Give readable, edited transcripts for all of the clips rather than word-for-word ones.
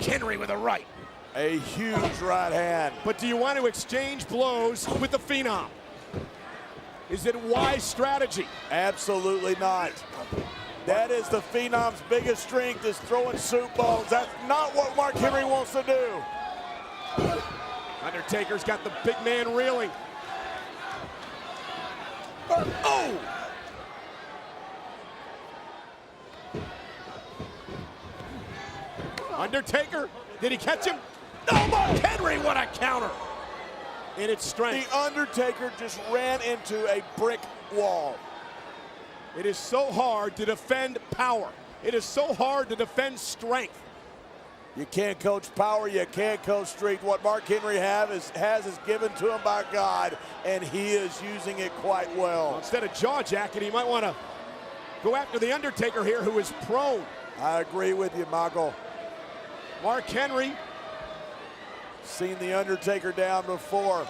Henry with a right. A huge right hand. But do you want to exchange blows with the Phenom? Is it wise strategy? Absolutely not. That is the Phenom's biggest strength, is throwing soup bones. That's not what Mark Henry wants to do. Undertaker's got the big man reeling. Oh! Undertaker, did he catch him? No, Mark Henry, what a counter! In its strength. The Undertaker just ran into a brick wall. It is so hard to defend power. It is so hard to defend strength. You can't coach power, you can't coach strength. What Mark Henry has is given to him by God, and he is using it quite well. Instead of jaw jacking, he might want to go after the Undertaker here, who is prone. I agree with you, Mabel. Mark Henry. Seen the Undertaker down before.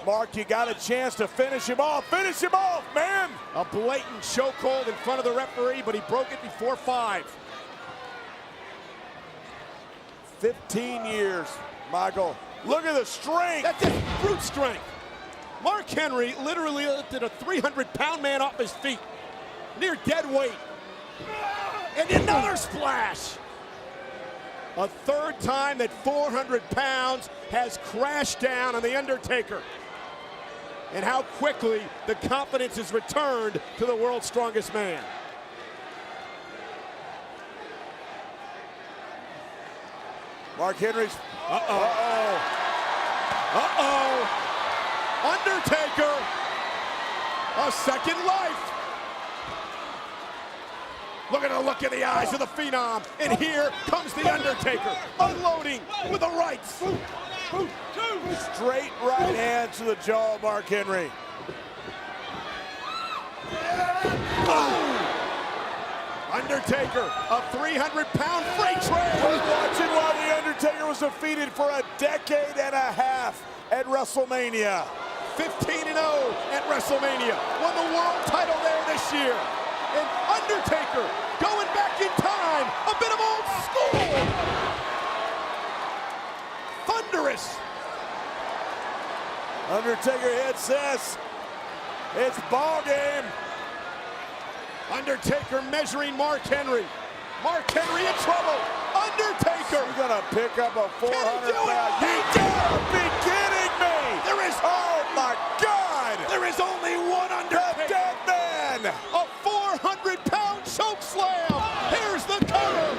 Mark, you got a chance to finish him off. Finish him off, man! A blatant chokehold in front of the referee, but he broke it before 5. 15 years, Michael. Look at the strength. That's just brute strength. Mark Henry literally lifted a 300-pound man off his feet, near dead weight. And another splash. A third time that 400 pounds has crashed down on the Undertaker. And how quickly the confidence is returned to the world's strongest man. Mark Henry's. Uh-oh. Undertaker, a second life. Look at the look in the eyes of the Phenom. And here comes the Undertaker, unloading with the rights. Straight right hand to the jaw of Mark Henry. Oh! Undertaker, a 300-pound freight train. We're watching while the Undertaker was defeated for a decade and a half at WrestleMania. 15-0 at WrestleMania. Won the world title there this year. And Undertaker going back in time, a bit of old school. Thunderous. Undertaker hits this. It's ball game. Undertaker measuring Mark Henry. Mark Henry in trouble. Undertaker. He's gonna pick up a 400 pound. You gotta be kidding me. There is, oh my God. There is only one Undertaker. The dead man. A 400-pound choke slam. Here's the cover.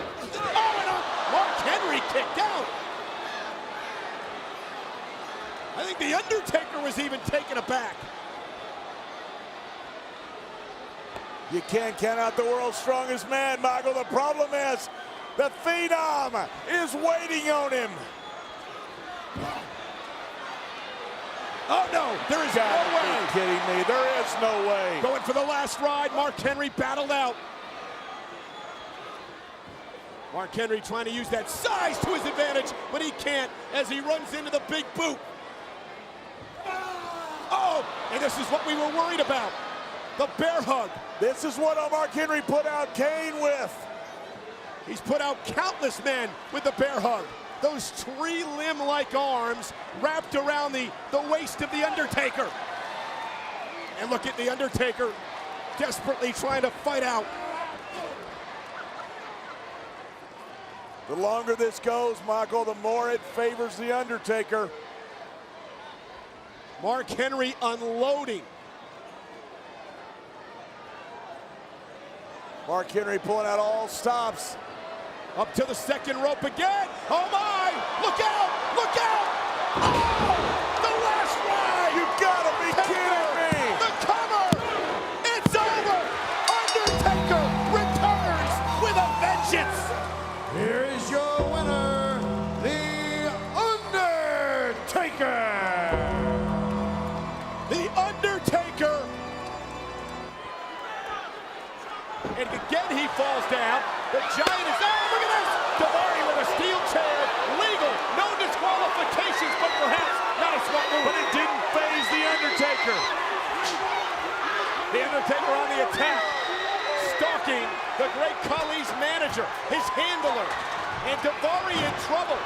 Oh, and Mark Henry kicked out. I think the Undertaker was even taken aback. You can't count out the world's strongest man, Michael. The problem is the Phenom is waiting on him. Oh no, there is no way. Are you kidding me? There is no way. Going for the last ride, Mark Henry battled out. Mark Henry trying to use that size to his advantage, but he can't as he runs into the big boot. Oh, and this is what we were worried about. The bear hug. This is what Mark Henry put out Kane with. He's put out countless men with the bear hug. Those tree limb-like arms wrapped around the waist of the Undertaker. And look at the Undertaker desperately trying to fight out. The longer this goes, Michael, the more it favors the Undertaker. Mark Henry unloading. Mark Henry pulling out all stops. Up to the second rope again. Oh my! Look out! Look out! Oh! The last ride! You gotta be kidding me! The cover! It's over! Undertaker returns with a vengeance! Here is your winner, The Undertaker! The Undertaker! And again he falls down. The Giant is out. Look at this! Devari with a steel chair. Legal. No disqualifications, but perhaps not a smart move. But it didn't faze the Undertaker. The Undertaker on the attack. Stalking the Great Khali's manager, his handler. And Devari in trouble.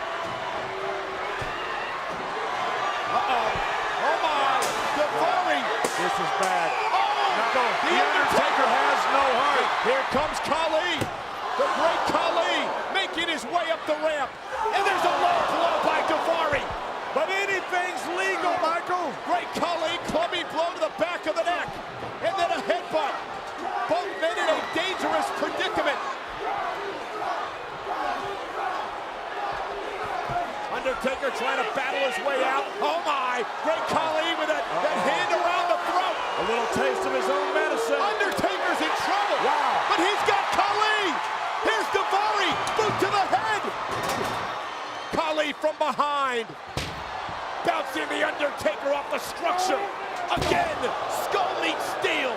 Uh-oh. Oh my. Devari. This is bad. Oh, The Undertaker has no heart. Here comes Khali. The Great Khali making his way up the ramp. And there's a low blow by Devari. But anything's legal, Michael. Great Khali, clubbing blow to the back of the neck. And then a headbutt. Both men in a dangerous predicament. Undertaker trying to battle his way out. Oh my! Great Khali with that hand around the throat. A little taste of his own medicine. Undertaker's in trouble. Wow. But he's got Khali. Here's Devari. Boot to the head. Khali from behind. Bouncing the Undertaker off the structure. Again, skull meets steel.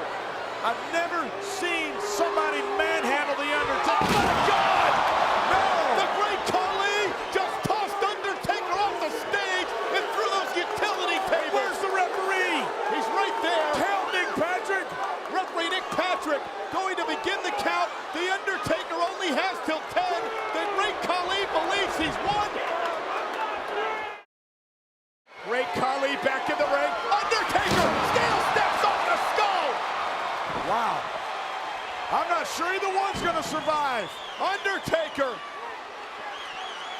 I've never seen somebody manhandle the Undertaker. Oh my God! No! The Great Khali just tossed Undertaker off the stage and threw those utility tables. Where's the referee? He's right there. Count Nick Patrick. Referee Nick Patrick going to begin the count. The Undertaker only has till 10. The Great Khali believes he's won. Great Khali back in the ring. Undertaker still steps off the skull. Wow. I'm not sure either one's going to survive. Undertaker.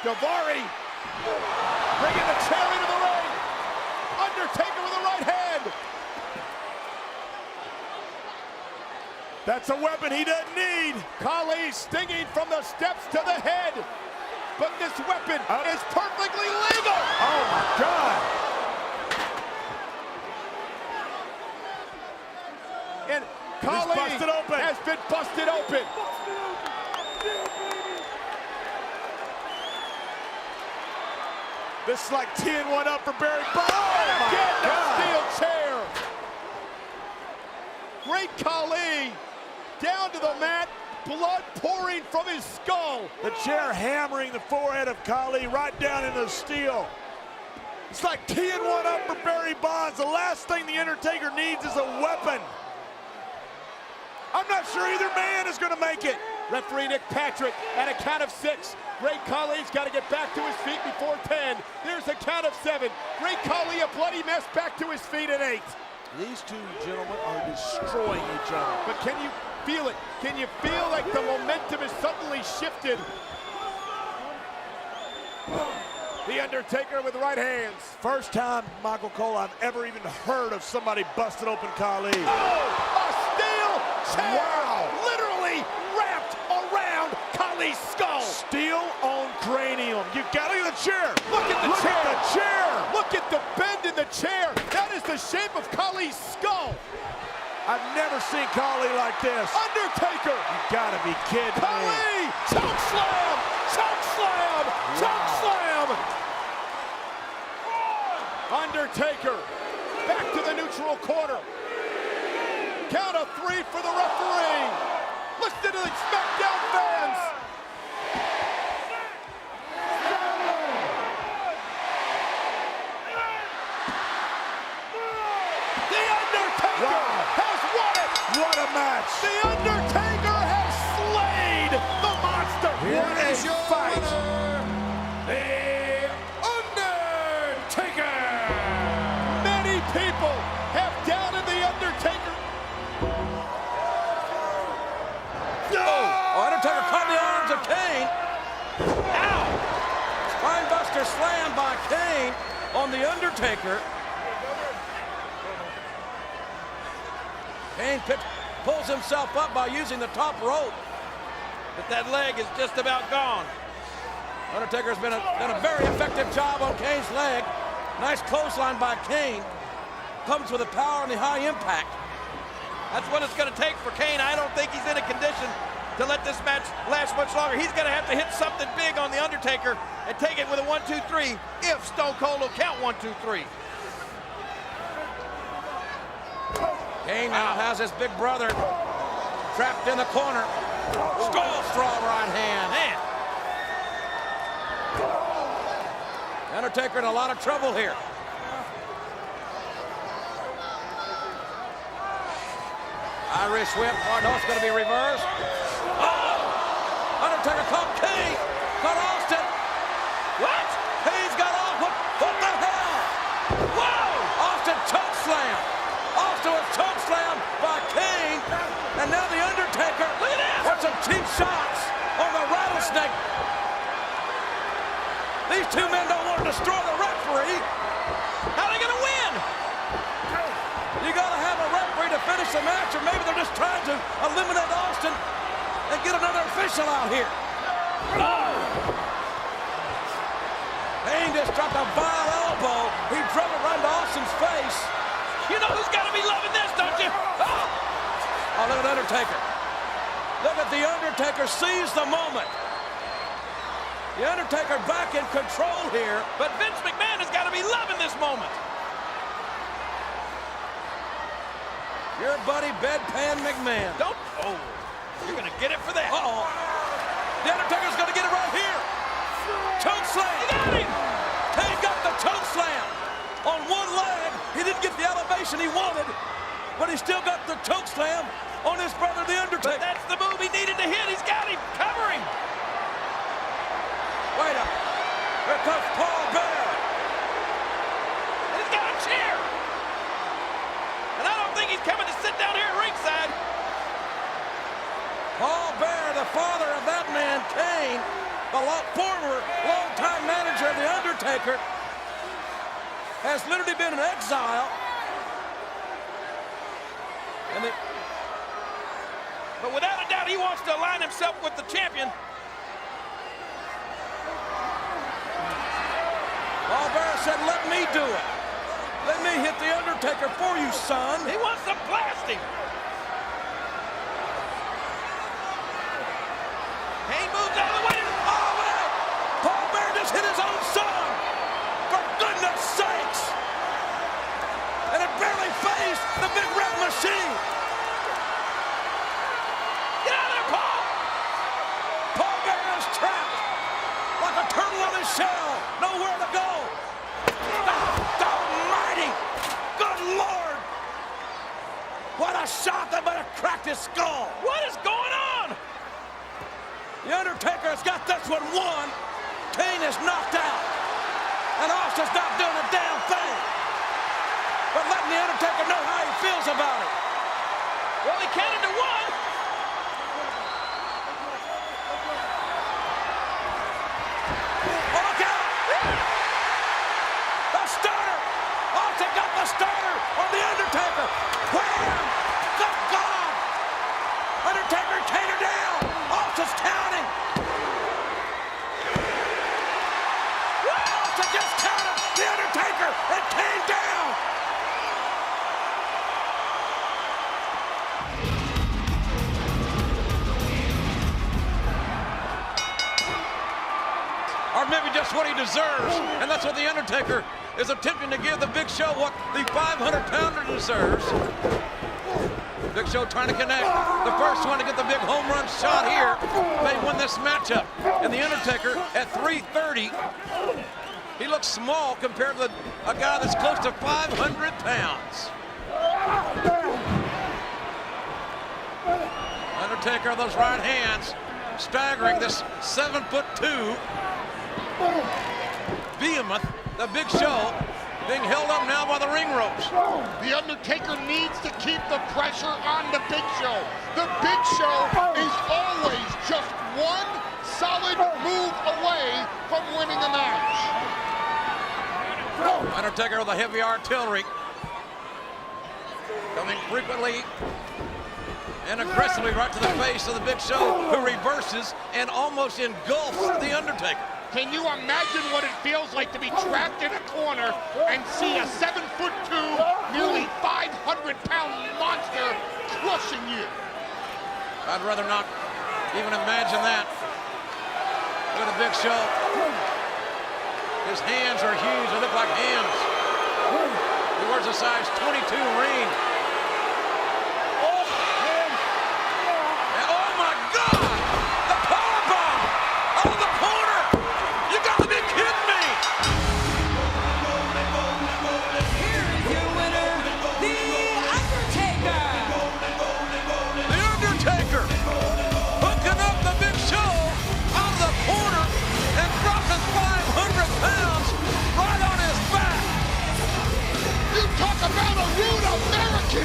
Devari bringing the chair into the ring. Undertaker with the right hand. That's a weapon he doesn't need. Khali stinging from the steps to the head. But this weapon is perfectly legal. Oh my God. And Khali busted open. has been busted open. This is like 10-1 up for Barry Bonds. And again, the God. steel chair. Great Khali down to the mat, blood pouring from his skull. The chair hammering the forehead of Khali right down into the steel. It's like 10-1 up for Barry Bonds. The last thing the Undertaker needs is a weapon. I'm not sure either man is going to make it. Referee Nick Patrick at a count of 6. Great Khali's got to get back to his feet before 10. There's a count of 7. Great Khali, a bloody mess, back to his feet at 8. These two gentlemen are destroying each other. But can you feel it? Can you feel like the momentum is suddenly shifted? The Undertaker with right hands. First time, Michael Cole, I've ever even heard of somebody busted open Khali. Oh, a steel chair! Wow. Literally wrapped around Khali's skull. Steel on cranium. You gotta look at the chair. Look at the Look chair. at the chair. Look at the bend in the chair. That is the shape of Khali's skull. I've never seen Khali like this. Undertaker. You gotta be kidding me. Khali. Choke slam. Choke slam. Choke slam. Undertaker back to the neutral corner. Count of 3 for the referee. Listen to the SmackDown fans. The Undertaker has won it. What a match. The Undertaker has slayed the monster. What is your fight. winner, the Undertaker? Many people have doubted the Undertaker. Oh, Undertaker caught the arms of Kane. Ow! Spinebuster slam by Kane on the Undertaker. Kane pulls himself up by using the top rope. But that leg is just about gone. Undertaker's done a very effective job on Kane's leg. Nice clothesline by Kane. Comes with the power and the high impact. That's what it's going to take for Kane. I don't think he's in a condition to let this match last much longer. He's going to have to hit something big on the Undertaker and take it with a 1-2-3 if Stone Cold will count 1-2-3. Kane now has his big brother trapped in the corner. Skull strong right hand. Man. Undertaker in a lot of trouble here. Irish whip. Oh, no, it's going to be reversed. Oh! Undertaker caught Kane. Caught shots on the rattlesnake. These two men don't want to destroy the referee. How are they going to win? You got to have a referee to finish the match, or maybe they're just trying to eliminate Austin and get another official out here. Kane just dropped a vile elbow. He drove it right into Austin's face. You know who's got to be loving this, don't you? Oh, look at Undertaker. Look at the Undertaker seize the moment. The Undertaker back in control here, but Vince McMahon has got to be loving this moment. Your buddy Bedpan McMahon. Don't. Oh, you're going to get it for that. Uh-oh. The Undertaker's going to get it right here. Choke slam. He got him. Kane got the choke slam on one leg. He didn't get the elevation he wanted, but he still got the choke slam on his brother, the Undertaker. But that's the move he needed to hit. He's got him. Cover him. Wait up. Here comes Paul Bearer. And he's got a chair. And I don't think he's coming to sit down here at ringside. Paul Bearer, the father of that man, Kane, the former longtime manager of the Undertaker, has literally been in exile. But without a doubt, he wants to align himself with the champion. Paul Bearer said, let me do it. Let me hit the Undertaker for you, son. He wants to blast him. Kane moves out of the way. Oh, man! Paul Bearer just hit his own son. For goodness sakes. And it barely phased the big red machine. Get out of there, Paul. Paul Bearer is trapped like a turtle on his shell. Nowhere to go. God almighty. Good Lord. What a shot that might have cracked his skull. What is going on? The Undertaker has got this one won. Kane is knocked out. And Austin's not doing a damn thing. But letting the Undertaker know how he feels about it. Well, he counted to one. Oh, look out! The starter! Austin got the starter on the Undertaker. Wham! Good God! Undertaker taken down. Austin's counting. Austin just counted the Undertaker and came down. Or maybe just what he deserves. And that's what the Undertaker is attempting to give the Big Show, what the 500-pounder deserves. Big Show trying to connect. The first one to get the big home run shot here may win this matchup. And the Undertaker at 330, he looks small compared to a guy that's close to 500 pounds. Undertaker, those right hands, staggering this 7'2" behemoth, the Big Show, being held up now by the ring ropes. The Undertaker needs to keep the pressure on the Big Show. The Big Show is always just one solid move away from winning a match. Undertaker with a heavy artillery, coming frequently and aggressively right to the face of the Big Show, who reverses and almost engulfs the Undertaker. Can you imagine what it feels like to be trapped in a corner and see a 7'2", nearly 500-pound monster crushing you? I'd rather not even imagine that. Look at the Big Show. His hands are huge. They look like hands. He wears a size 22 ring. Oh my God! The powerbomb out of the corner. You got to be kidding me! Here is your winner, The Undertaker. The Undertaker hooking up the Big Show out of the corner and dropping 500 pounds right on his back. You talk about a rude American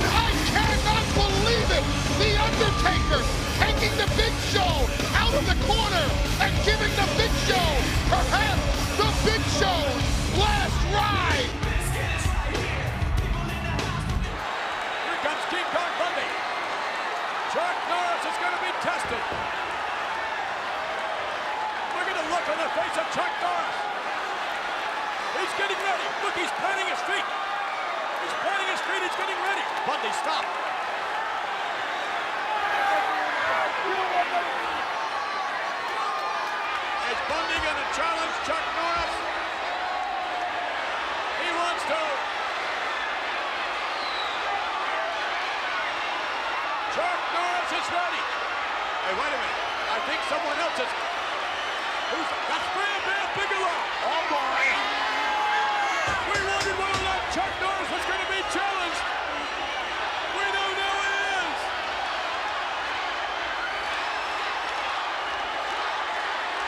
in the face of Chuck Norris. He's getting ready. Look, he's planting his feet. He's planting his feet. He's getting ready. Bundy, stop. Is Bundy going to challenge Chuck Norris? He wants to. Chuck Norris is ready. Hey, wait a minute. I think someone else is. That's Bam Bam Bigelow. Oh, boy. We wondered whether or not Chuck Norris was going to be challenged. We know now it is.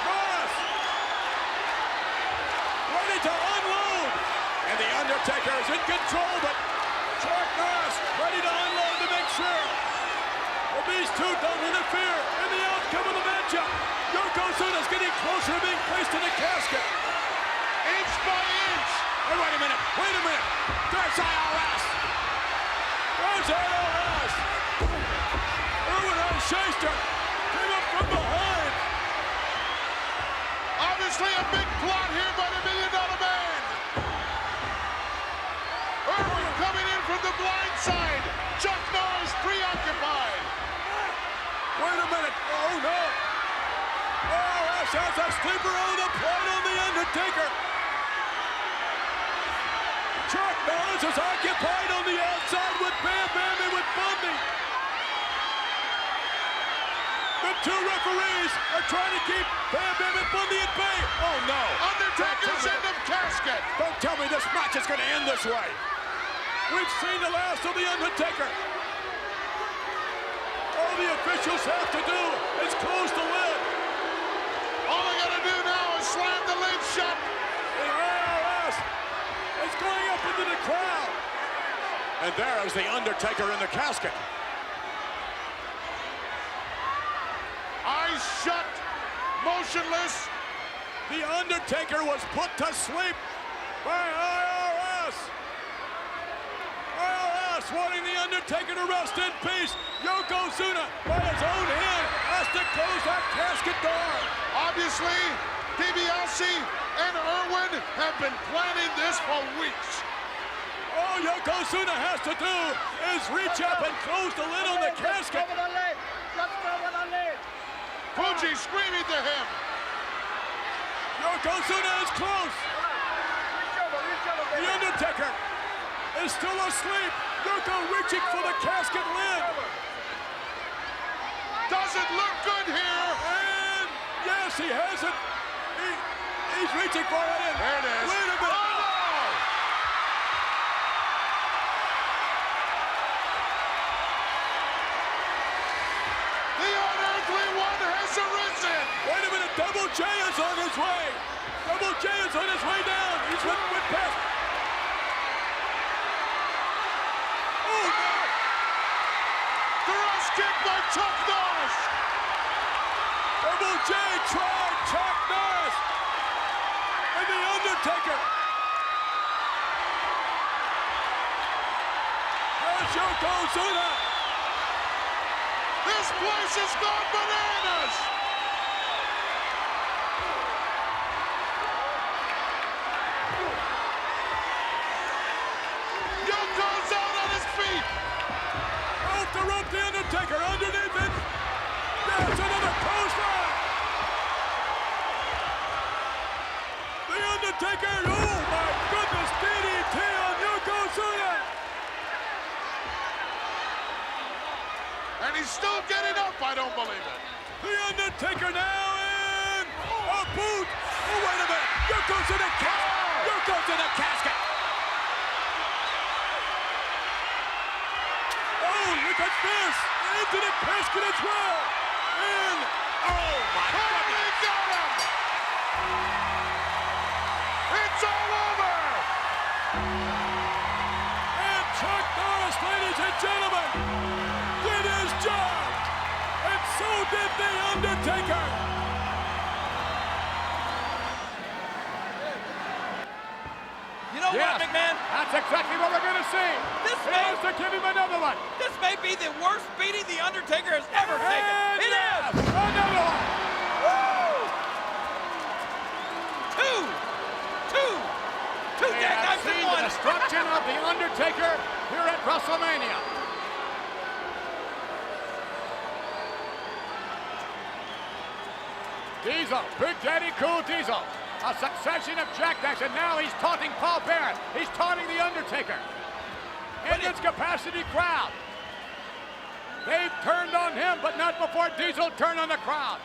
Norris ready to unload. And the Undertaker is in control, but Chuck Norris ready to unload to make sure that these two don't interfere in the outcome of the matchup. Yokozuna's getting closer to being placed in the casket. Inch by inch. Hey, wait a minute. There's IRS. Irwin on Shyster came up from behind. Obviously a big plot here by the $1 Million Man. Irwin coming in from the blind side. Chuck Norris preoccupied. Wait a minute. Oh, no. IRS has a sleeper on the plate on the Undertaker. Chuck Norris is occupied on the outside with Bam Bam and with Bundy. The two referees are trying to keep Bam Bam and Bundy at bay. Oh, no. Undertaker's in the casket. Don't tell me this match is going to end this way. We've seen the last of the Undertaker. All the officials have to do is close the lid. All they gotta do now is slam the lid shut. The IRS is going up into the crowd. and there is the Undertaker in the casket. Eyes shut, motionless. The Undertaker was put to sleep by IRS. IRS wanting the Undertaker to rest in peace. Yokozuna, by his own hand, has to close that casket door. Obviously, DiBiase and Irwin have been planning this for weeks. All Yokozuna has to do is reach up and close the lid on the casket. Fuji screaming to him. Yokozuna is close. The Undertaker is still asleep. Yoko reaching for the casket lid. Doesn't look good here. And yes, he has it. He's reaching for it. And there it is. Wait a minute. Oh, no! The unearthly one has arisen. Wait a minute. Double J is on his way. Double J is on his way down. He's went past. Oh, no. Thrust kick by Chuck Norris. Double J tried Chuck Norris. And the Undertaker has Yokozuna. This place has gone bananas. Yoko's out on his feet. Off the rope, the Undertaker underneath it. There's another clothesline. The Undertaker, oh my goodness, DDT on Yokozuna. And he's still getting up, I don't believe it. The Undertaker now in a boot. Oh, wait a minute. Yoko's in the casket. Yoko's in the casket. Oh, look at this. Into the casket as well. And, oh my goodness. He got him. It's all over. And Chuck Norris, ladies and gentlemen, did his job. And so did the Undertaker. You know what, McMahon? That's exactly what we're going to see. This He may, has to give him another one. this may be the worst beating the Undertaker has ever taken. And It is. another one. Woo! Diesel, Big Daddy Cool Diesel. A succession of jackknives, and now he's taunting Paul Bearer. He's taunting The Undertaker. In this capacity crowd. They've turned on him, but not before Diesel turned on the crowd.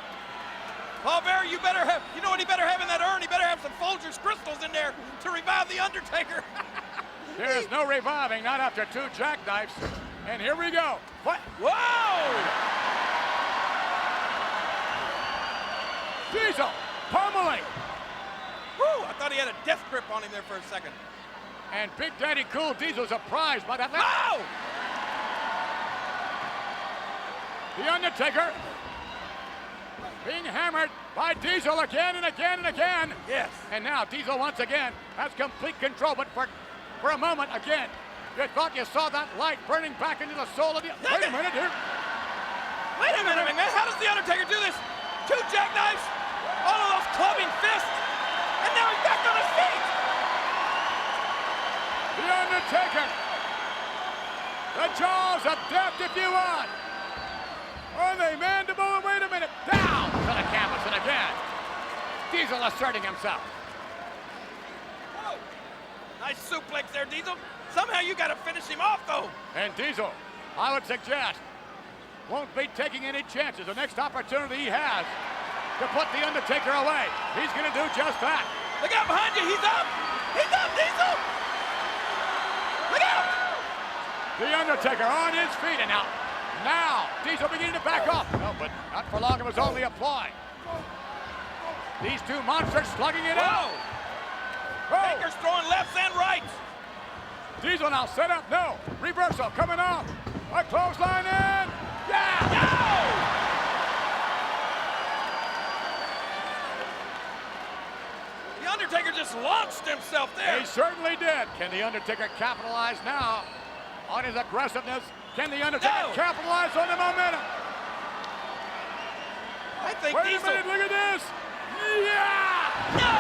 Paul Bearer, you know what he better have in that urn? He better have some Folgers crystals in there to revive The Undertaker. There's no reviving, not after 2 jackknives. And here we go. What? Whoa! Diesel, pummeling. Woo, I thought he had a death grip on him there for a second. And Big Daddy Cool Diesel surprised by that. Oh! The Undertaker being hammered by Diesel again and again and again. Yes. And now Diesel once again has complete control, but for a moment again, you thought you saw that light burning back into the soul of the... Wait a minute here. Wait a minute, man. How does The Undertaker do this? 2 jackknives, all of those clubbing fists, and now he's back on his feet. The Undertaker. The jaws of death, if you want. On the mandible, and wait a minute. Down to the canvas, and again, Diesel asserting himself. Whoa. Nice suplex there, Diesel. Somehow you got to finish him off, though. And Diesel, I would suggest, won't be taking any chances. The next opportunity he has to put The Undertaker away, he's going to do just that. Look out behind you. He's up. He's up, Diesel. Look out. The Undertaker on his feet, and now Diesel beginning to back up. No, but not for long. It was only a ploy. These 2 monsters slugging it out. Whoa. Taker's throwing lefts and rights. Diesel now set up. No. Reversal coming off. A clothesline in. Yeah. No! The Undertaker just launched himself there. He certainly did. Can The Undertaker capitalize now on his aggressiveness? Can The Undertaker capitalize on the momentum? I think Wait Diesel... a minute, look at this. Yeah! No!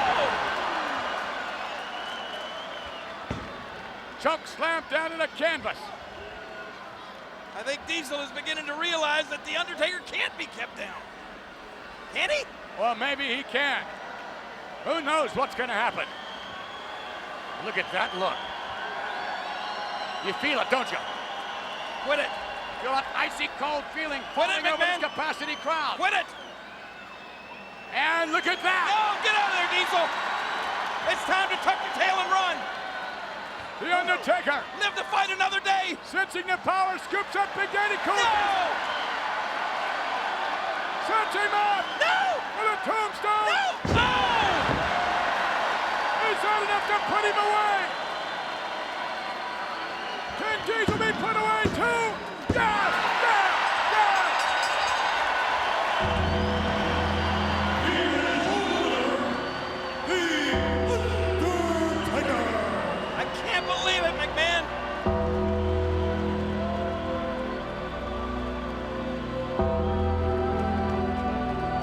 Choke slam down to the canvas. I think Diesel is beginning to realize that The Undertaker can't be kept down. Can he? Well, maybe he can. Who knows what's going to happen? Look at that look. You feel it, don't you? Quit it. Feel that icy cold feeling flowing over this capacity crowd. Quit it. And look at that. No, get out of there, Diesel. It's time to tuck your tail and run. The Undertaker. Live to fight another day. Sensing the power, scoops up Big Daddy Cool. No. Sets him up. No. With a tombstone. No. Oh. Is that enough to put him away? Can Diesel be put away too? Yes! Yes! Yes! I can't believe it, McMahon.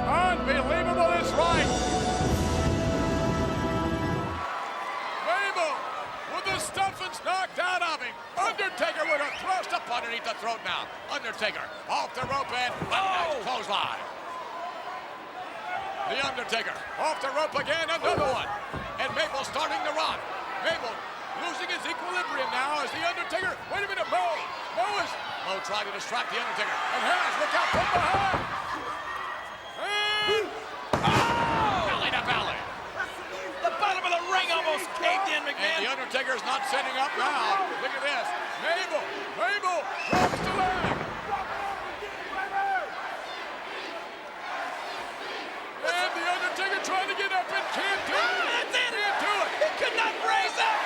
Unbelievable is right. Mabel with the stuffings knocked out of him. Undertaker with a thrust up underneath the throat now. Undertaker off the rope and nice clothesline. The Undertaker off the rope again, another one. And Mabel starting to rock. Mabel losing his equilibrium now as the Undertaker. Wait a minute, Mo trying to distract the Undertaker. And Harris, look out from behind. And belly to belly. The bottom of the ring almost caved in, McMahon. And the Undertaker's not setting up now. Look at this. Mabel drops the leg. And the Undertaker trying to get up and can't do it. That's it. Can't do it. He could not raise up.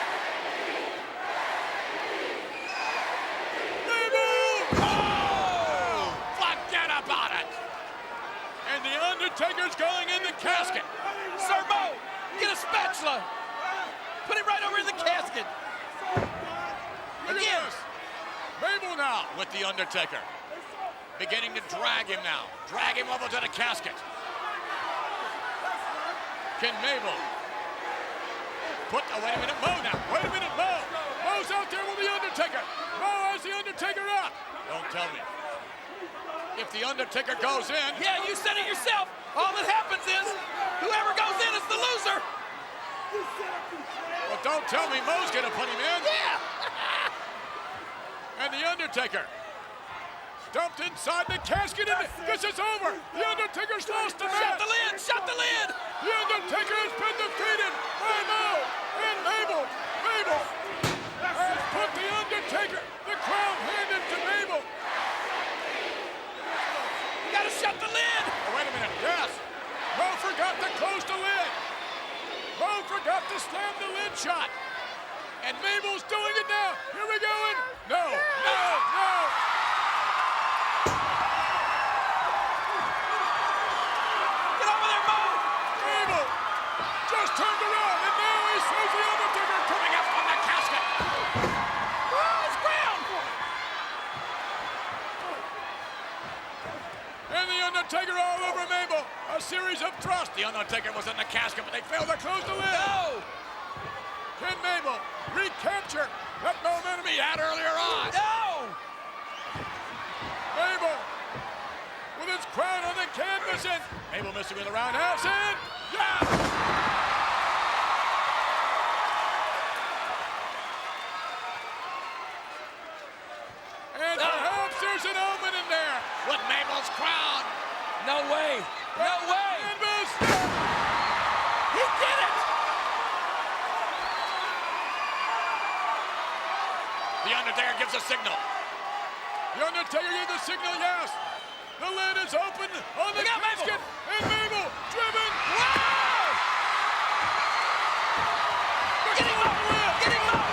Forget about it. And the Undertaker's going in the casket. Sir Mo, get a spatula. Put him right over in the casket. Look at this. Mabel now with the Undertaker. Beginning to drag him now. Drag him over to the casket. Can Mabel put, wait a minute, Mo now. Wait a minute, Mo. Mo's out there with the Undertaker. Mo has the Undertaker up. Don't tell me. If the Undertaker goes in. Yeah, you said it yourself. All that happens is Well, don't tell me Mo's gonna put him in. Yeah. And the Undertaker dumped inside the casket, and this is over. The Undertaker's lost the match. Shut the lid! Shut the lid! The Undertaker has been defeated by Mo and Mabel. Mabel has put the Undertaker. The crown handed to Mabel. You gotta shut the lid! Oh, wait a minute. Yes. Mo forgot to close the lid. Mo forgot to slam the lid shut. And Mabel's doing it now. Here we go. No, no, no. Get over there, Mo! Mabel just turned around, and now he sees the Undertaker coming up from the casket. Oh, it's ground! And the Undertaker all over Mabel. A series of thrusts. The Undertaker was in the casket, but they failed to close the lid. No! Can Mabel recapture that momentum he had earlier on? No! Mabel with his crown on the canvas, and Mabel missing with a roundhouse, and yes! And perhaps there's an omen in there with Mabel's crown. No way! No way! Canvas. He did it! The Undertaker gives a signal. The Undertaker gives a signal, yes. The lid is open on the Look out, casket, Mabel. and Mabel driven. Wow! Get him up! Get him up!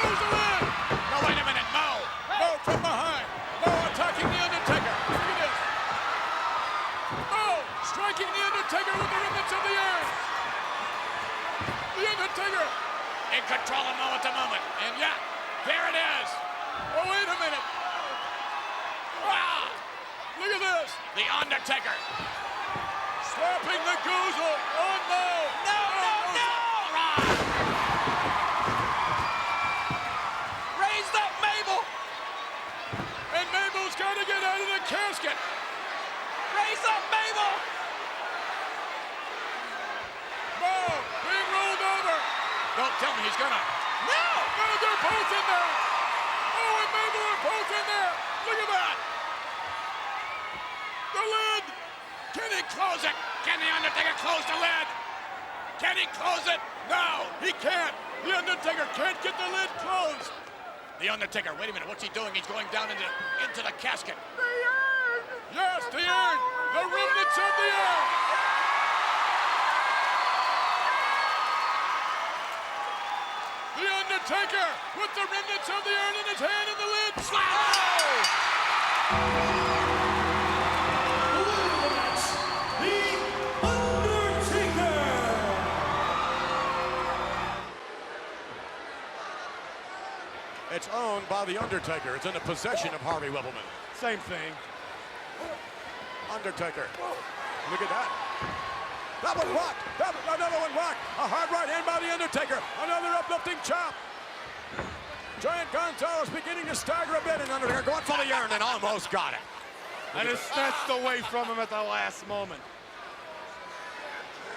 Close the lid. No, wait a minute, Mo. Mo from behind. Mo attacking the Undertaker. Look at this. Mo striking the Undertaker with the remnants of the earth. The Undertaker in control of Mo at the moment. And yeah, there it is. Oh, wait a minute. Wow. Look at this. The Undertaker slapping the goozle on Mo. No, no, no! Raise up, Mabel! And Mabel's got to get out of the casket. Raise up, Mabel! Mo being rolled over. Don't tell me he's gonna. No! No, they're both in there. Oh, and Mabel are both in there. Look at that. The lid. Can he close it? Can the Undertaker close the lid? Can he close it? No, he can't. The Undertaker can't get the lid closed. The Undertaker, wait a minute, what's he doing? He's going down into the casket. The urn! Yes, the urn! The remnants of the urn! The Undertaker with the remnants of the urn in his hand, and the lid slam! It's owned by The Undertaker. It's in the possession of Harvey Wippleman. Same thing. Undertaker. Look at that. That one rocked. Another one rocked. A hard right hand by The Undertaker. Another uplifting chop. Giant Gonzalez beginning to stagger a bit, and Undertaker going for the urn and almost got it. And it's snatched away from him at the last moment.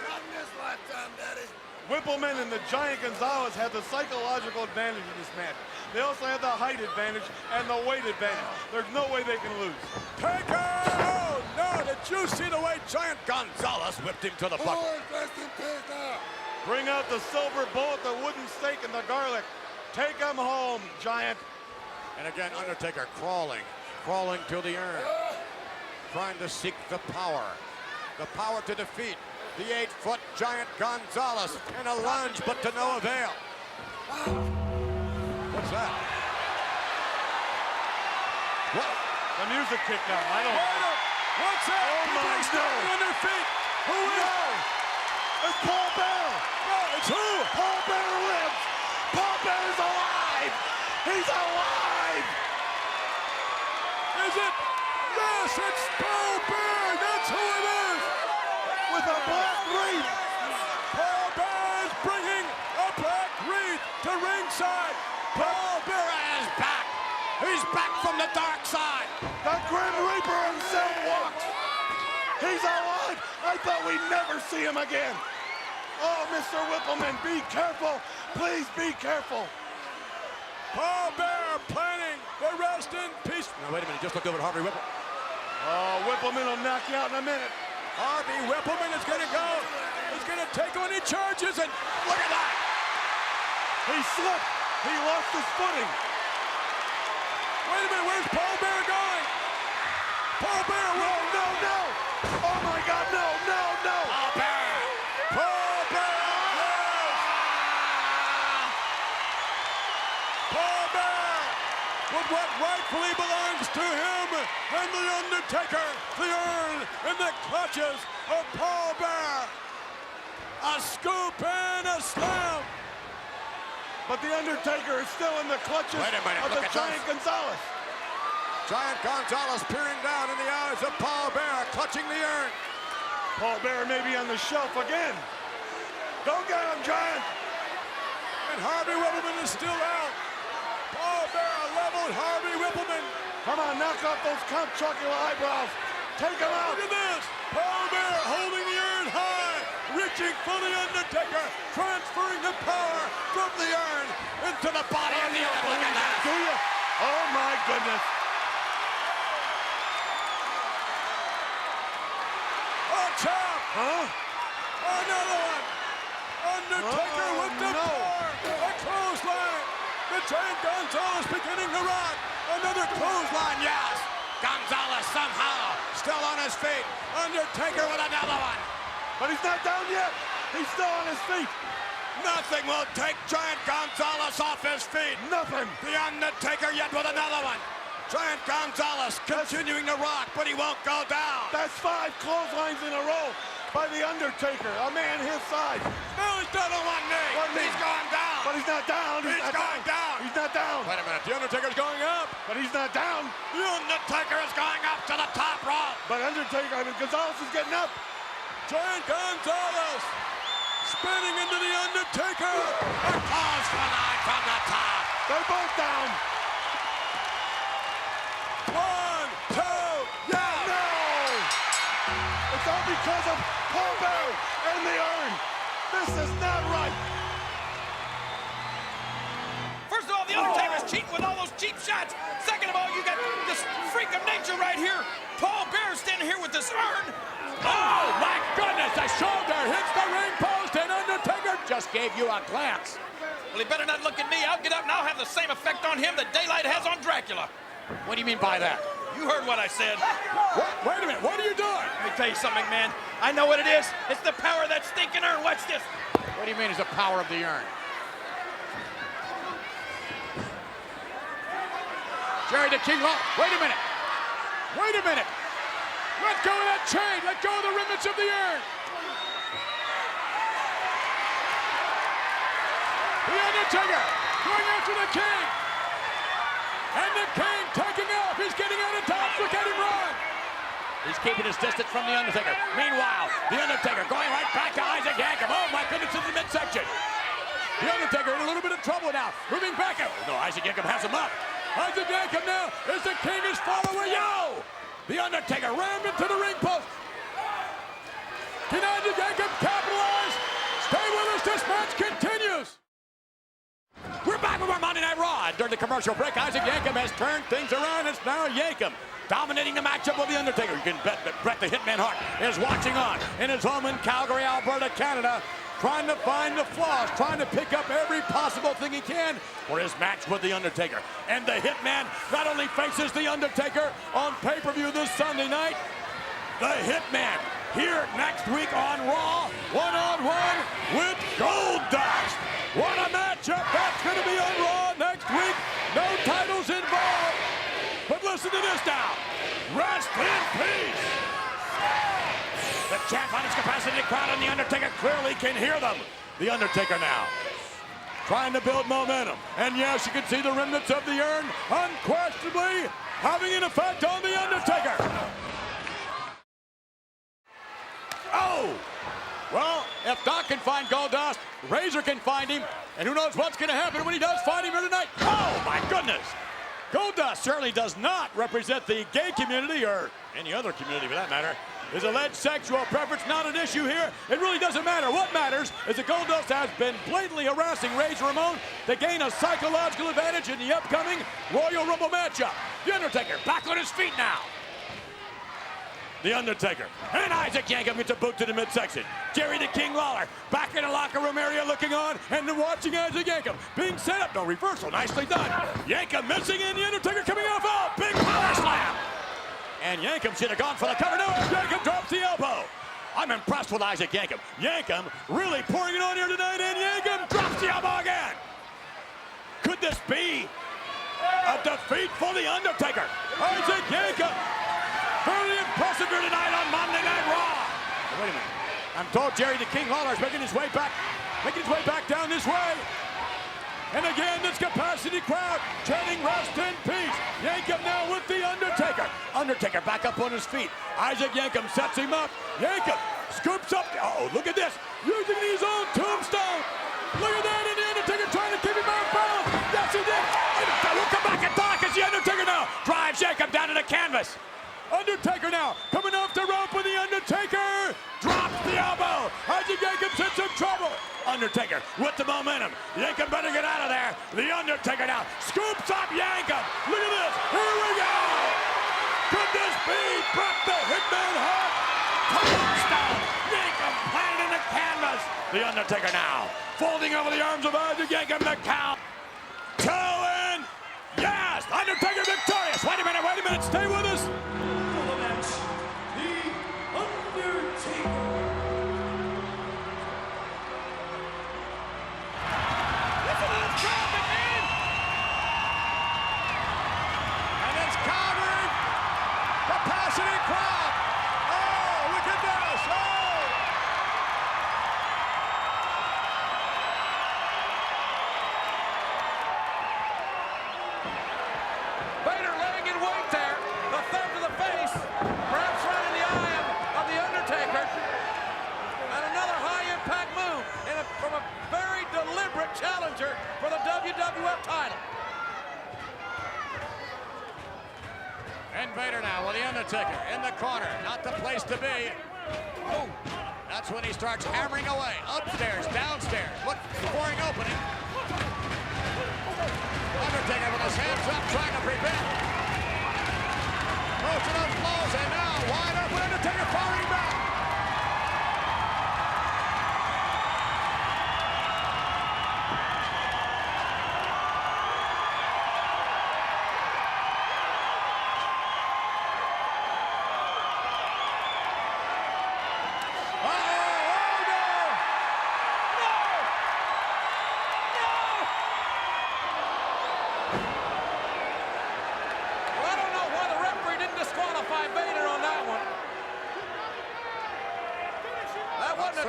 Not in this lifetime, Daddy. Wippleman and the Giant Gonzalez have the psychological advantage in this match. They also have the height advantage and the weight advantage. There's no way they can lose. Taker! Oh, no! Did you see the way Giant Gonzalez whipped him to the bucket? Bring out the silver bullet, the wooden stake, and the garlic. Take them home, Giant. And again, Undertaker crawling to the urn, trying to seek the power to defeat the 8-foot Giant Gonzalez in a lunge, but to no avail. What's that? What? The music kicked on. I don't know. What's that? Oh my God. On their feet. Who is it? It's Paul Bear. No, it's who? Paul Bear lives. Paul Bear is alive. He's alive. Is it? Yes, it's Paul Bear. That's who it is. With a black wreath. Paul Bear is bringing a black wreath to ringside. Paul Bear is back. He's back from the dark side. The Grim Reaper himself walks. He's alive. I thought we'd never see him again. Oh, Mr. Whippleman, be careful. Please be careful. Paul Bearer planning the rest in peace. Now, wait a minute. Just look over at Harvey Whippleman. Oh, Whippleman will knock you out in a minute. Harvey Whippleman is going to go. He's going to take on any charges, and look at that. He slipped. He lost his footing. Wait a minute, where's Paul Bearer going? Paul Bearer, No. Oh my God, no. Paul Bearer. Paul Bearer, yes. Paul Bearer with what rightfully belongs to him, and the Undertaker, the urn in the clutches of Paul Bearer. A scoop and a slam. But the Undertaker is still in the clutches Wait a minute, of look the at Giant those. Gonzalez. Giant Gonzalez peering down in the eyes of Paul Bearer, clutching the urn. Paul Bearer may be on the shelf again. Go get him, Giant. And Harvey Whippleman is still out. Paul Bearer leveled Harvey Whippleman. Come on, knock off those Count Chocula eyebrows. Take him out. Look at this. Paul Bearer holding the urn high, reaching for the Undertaker, transferring the power from the urn into the body of the Undertaker. Look at that. Do you? Oh my goodness. Oh, chop. Huh? Another one. Undertaker with the power. A clothesline. The Giant Gonzalez beginning to rock. Another clothesline, yes. Gonzalez somehow still on his feet. Undertaker with another one. But he's not down yet. He's still on his feet. Nothing will take Giant Gonzalez off his feet. Nothing. The Undertaker yet with another one. Giant Gonzalez continuing to rock, but he won't go down. That's 5 clotheslines in a row by the Undertaker, a man his size. No, he's done on one knee. One knee. He's going down. But he's not down. He's going down. He's not down. Wait a minute, the Undertaker's going up. But he's not down. The Undertaker is going up to the top rope. But Gonzalez is getting up. Giant Gonzalez spinning into the Undertaker. A close for 9 from the top. They're both down. 1, 2, yeah. No! It's all because of Paul Bearer and the urn. This is not right. First of all, the Undertaker's cheating with all those cheap shots. Second of all, you got this freak of nature right here. Paul Bearer standing here with this urn. Oh, my goodness, the shoulder hits the ring post, and Undertaker just gave you a glance. Well, he better not look at me. I'll get up and I'll have the same effect on him that daylight has on Dracula. What do you mean by that? You heard what I said. Wait a minute, what are you doing? Let me tell you something, man. I know what it is. It's the power of that stinking urn. Watch this. What do you mean is the power of the urn? Jerry the King Law. Wait a minute. Wait a minute. Let go of that chain. Let go of the ribbons of the urn. The Undertaker going after the King. And the King taking off. He's getting out of top. Look at him run. He's keeping his distance from the Undertaker. Meanwhile, the Undertaker going right back to Isaac Yankham. Oh, my goodness, in the midsection. The Undertaker in a little bit of trouble now. Moving back out. No, Isaac Yankham has him up. Isaac Yankham now as the King is following. Yo! The Undertaker rammed into the ring post. Can Isaac Yankham capitalize? Stay with us. This match continues. We're back with our Monday Night Raw. During the commercial break, Isaac Yankham has turned things around. It's now Yankham dominating the matchup with the Undertaker. You can bet that Bret the Hitman Hart is watching on in his home in Calgary, Alberta, Canada, trying to find the flaws, trying to pick up every possible thing he can for his match with the Undertaker. And the Hitman not only faces the Undertaker on pay-per-view this Sunday night, the Hitman here next week on Raw, one-on-one with Goldust. What a matchup that's going to be on Raw next week. No titles involved. But listen to this now. Rest in peace. The champ on his capacity crowd and the Undertaker clearly can hear them. The Undertaker now trying to build momentum. And yes, you can see the remnants of the urn unquestionably having an effect on the Undertaker. Oh! Well, if Doc can find Goldust, Razor can find him, and who knows what's going to happen when he does find him here tonight. Oh, my goodness! Goldust certainly does not represent the gay community or any other community for that matter. His alleged sexual preference not an issue here. It really doesn't matter. What matters is that Goldust has been blatantly harassing Razor Ramon to gain a psychological advantage in the upcoming Royal Rumble matchup. The Undertaker back on his feet now. The Undertaker and Isaac Yankham gets a boot to the midsection. Jerry the King Lawler back in the locker room area looking on and watching Isaac Yankham being set up. No reversal, nicely done. Yankham missing and the Undertaker coming off. Oh, big power slam. And Yankham should have gone for the cover. No, Yankham drops the elbow. I'm impressed with Isaac Yankham. Yankham really pouring it on here tonight, and Yankham drops the elbow again. Could this be a defeat for the Undertaker? Isaac Yankham, very impressive here tonight on Monday Night Raw. Wait a minute. I'm told Jerry the King Lawler is making his way back down this way. And again, this capacity crowd chanting rest in peace. Yankham now with the Undertaker. Undertaker back up on his feet. Isaac Yankham sets him up. Yankham scoops up. Uh-oh, look at this. Using his own tombstone. Look at that, and the Undertaker trying to keep him out of bounds. Yes, he did. We'll come back and talk as the Undertaker now drives Yankham down to the canvas. Undertaker now coming off the rope with the Undertaker. Drops the elbow. Isaac Yankham sits in trouble. Undertaker with the momentum. Yankham better get out of there. The Undertaker now scoops up Yankham. Look at this. Here we go. Could this be Bret the Hitman Hart? Tombstone. Yankham planted in the canvas. The Undertaker now folding over the arms of Isaac Yankham. The count. 2 in. Yes. Undertaker victorious. Wait a minute. Stay with us. Capacity crowd. Oh, look at this. Oh. Vader laying in wait there. The thumb to the face. Perhaps right in the eye of the Undertaker. And another high-impact move from a very deliberate challenger for the WWF title. And Vader now with the Undertaker in the corner. Not the place to be. Oh, that's when he starts hammering away. Upstairs, downstairs. Look, scoring opening. Undertaker with his hands up, trying to prevent. Most of those blows, and now wide open. Undertaker firing back.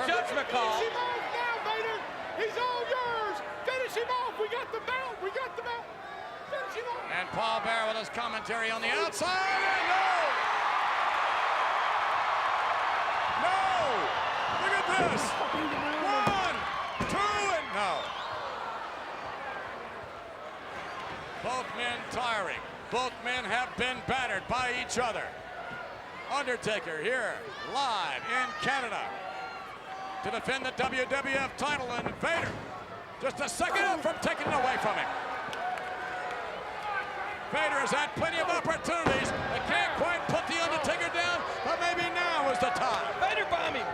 Judgment call. Finish him off now, Vader. He's all yours. Finish him off. We got the belt. Finish him off. And Paul Bearer with his commentary on the outside. And no. Look at this. 1, 2, and no. Both men tiring. Both men have been battered by each other. Undertaker here live in Canada to defend the WWF title, and Vader just a second up from taking it away from him. Vader has had plenty of opportunities. They can't quite put the Undertaker down, but maybe now is the time. Vader bombing.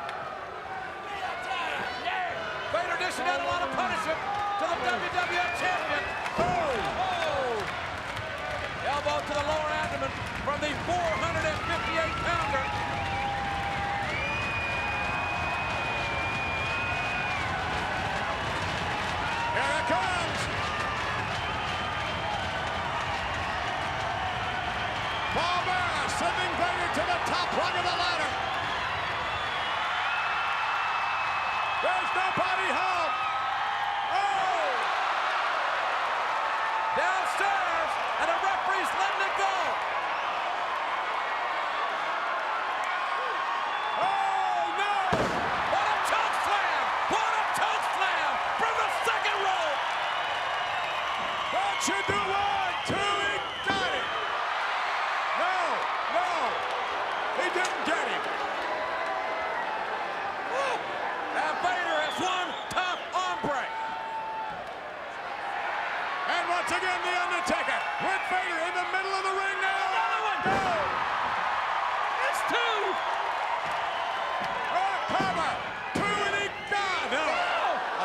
Vader dishing out a lot of punishment to the WWF champion. Oh! Elbow to the lower abdomen from the 458-pounder. Here it comes. Paul Bearer sending Vader to the top rung of the ladder. There's nobody home. Oh! Downstairs, and the referee's letting it go. Oh, no! What a choke slam! What a choke slam from the second row! That should do 1, 2, he got it. No, he didn't get him.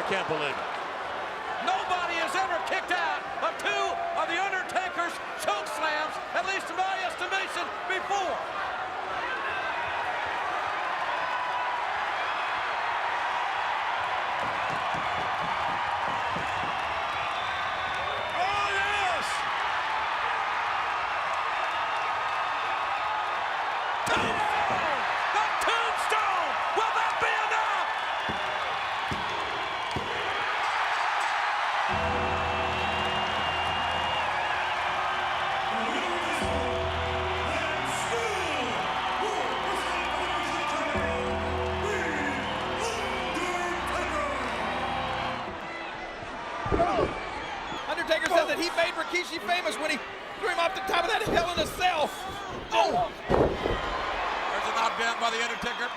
can't believe it. Nobody has ever kicked out of 2 of the Undertaker's choke slams, at least in my estimation, before. Oh, yes! The tombstone! Will that be enough? Undertaker said that he made Rikishi famous when he threw him off the top of that Hell in a Cell. Oh! There's a knockdown by the Undertaker.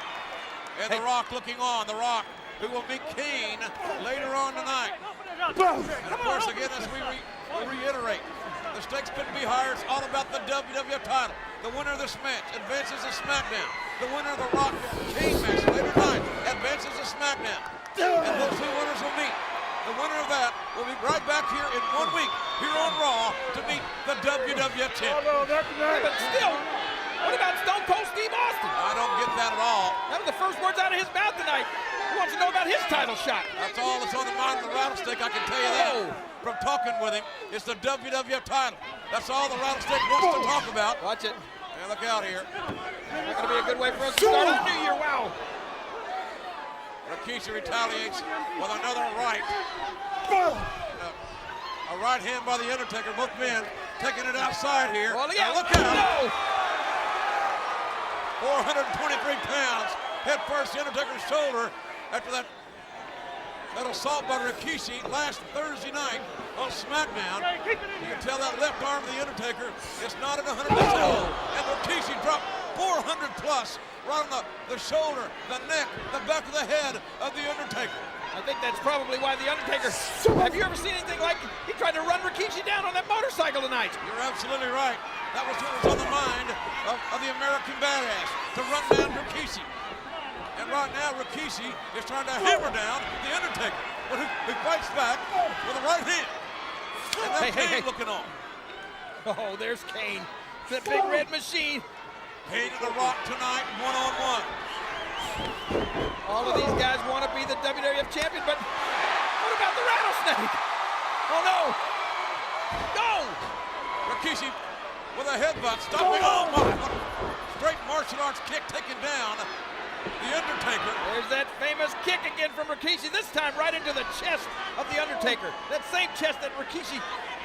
And The Rock looking on. The Rock, who will meet Kane later on tonight. And of course, again, as we reiterate, the stakes couldn't be higher. It's all about the WWF title. The winner of this match advances to SmackDown. The winner of the Rock Kane match later tonight advances to SmackDown. And those 2 winners will meet. The winner of that will be right back here in 1 week, here on Raw, to meet the WWF champion. But still, what about Stone Cold Steve Austin? I don't get that at all. That was the first words out of his mouth tonight. He wants to know about his title shot. That's all that's on the mind of the Rattlesnake, I can tell you that. From talking with him, it's the WWF title. That's all the Rattlesnake wants to talk about. Watch it. Yeah, look out here. Not going to be a good way for us to start the new year. Wow. Rikishi retaliates with another right. A right hand by the Undertaker. Both men taking it outside here. Oh, look Now, out. look out. No. 423 pounds. Head first, the Undertaker's shoulder after that assault by Rikishi last Thursday night on SmackDown. You can tell that left arm of the Undertaker is not at 100%. And Rikishi dropped 400 plus right on the shoulder, the neck, the back of the head of the Undertaker. I think that's probably why the Undertaker. Have you ever seen anything like he tried to run Rikishi down on that motorcycle tonight? You're absolutely right. That was what was on the mind of the American Badass, to run down Rikishi. And right now, Rikishi is trying to hammer down the Undertaker, but who fights back with a right hand. And that's Kane looking on. Oh, there's Kane. That big red machine. Kane and The Rock tonight, one-on-one. All of these guys want to be the WWF champion, but what about the Rattlesnake? Oh, no. No! Rikishi with a headbutt, stopping. Oh, my. Straight martial arts kick taken down the Undertaker. There's that famous kick again from Rikishi, this time right into the chest of the Undertaker. That same chest that Rikishi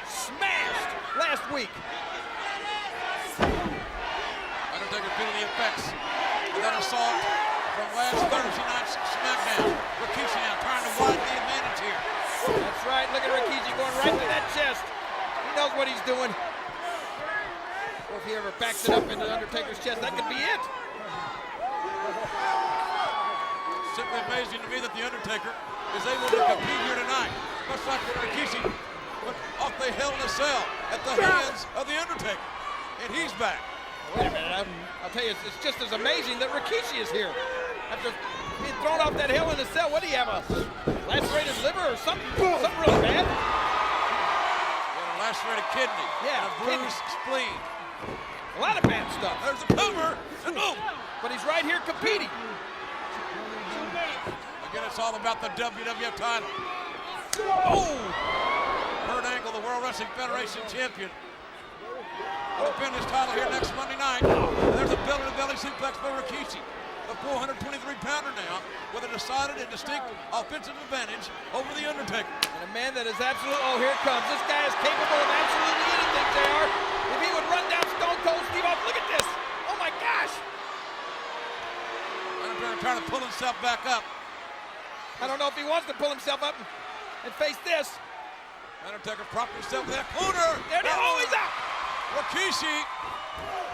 smashed last week. Undertaker feeling the effects of that assault from last Thursday night's SmackDown. Rikishi now trying to widen the advantage here. That's right, look at Rikishi going right to that chest. He knows what he's doing. Or if he ever backs it up into Undertaker's chest, that could be it. Simply amazing to me that the Undertaker is able to compete here tonight. Much like when Rikishi went off the Hell in a Cell at the hands of the Undertaker. And he's back. Wait a minute, I'll tell you, it's just as amazing that Rikishi is here. After being thrown off that Hell in a Cell, what do you have, a lacerated liver or something really bad? A lacerated kidney. Yeah, and a bruised spleen. A lot of bad stuff. There's a cover, and boom! But he's right here competing. Again, it's all about the WWF title. Oh! Kurt Angle, the World Wrestling Federation champion, will defend his title here next Monday night. And there's a belly-to-belly suplex by Rikishi, the 423-pounder now, with a decided and distinct offensive advantage over the Undertaker. And a man that is absolute, oh, here it comes. This guy is capable of absolutely anything, JR. If he would run down Stone Cold Steve Austin, look at this. Oh, my gosh. Undertaker trying to pull himself back up. I don't know if he wants to pull himself up and face this. Undertaker propped himself in that corner. There it is. Oh, he's out. Rikishi.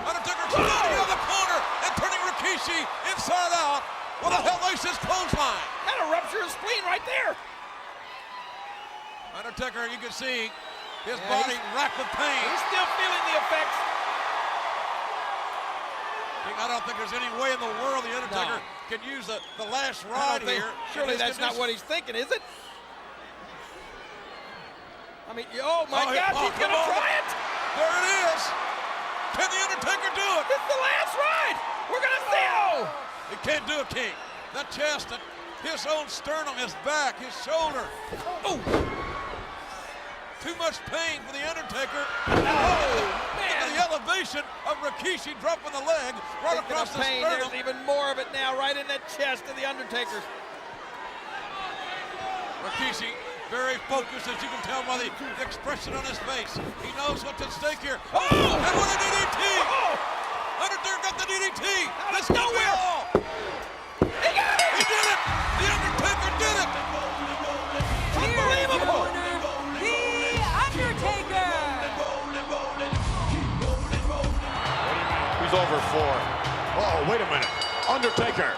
Undertaker floating on the corner and turning Rikishi inside out with a hellacious clothesline. That'll rupture his spleen right there. Undertaker, you can see his body racked with pain. He's still feeling the effects. I don't think there's any way in the world the Undertaker can use the last ride here. Surely that's not what he's thinking, is it? I mean, oh my God, he's come gonna on. try it. There it is. Can the Undertaker do it? It's the last ride. We're gonna see. Oh, He can't do it, King. That chest, his own sternum, his back, his shoulder. Oh! Too much pain for the Undertaker. Oh, man. Look at the elevation of Rikishi dropping the leg right across the pain. sternum. There's even more of it now, right in that chest of the Undertaker. Rikishi, very focused, as you can tell by the expression on his face. He knows what's at stake here. Oh! And with a DDT! Oh! Undertaker got the DDT! This could be all! He got it! He did it! The Undertaker did it! Unbelievable! The Undertaker. He's over 4. Oh, wait a minute. Undertaker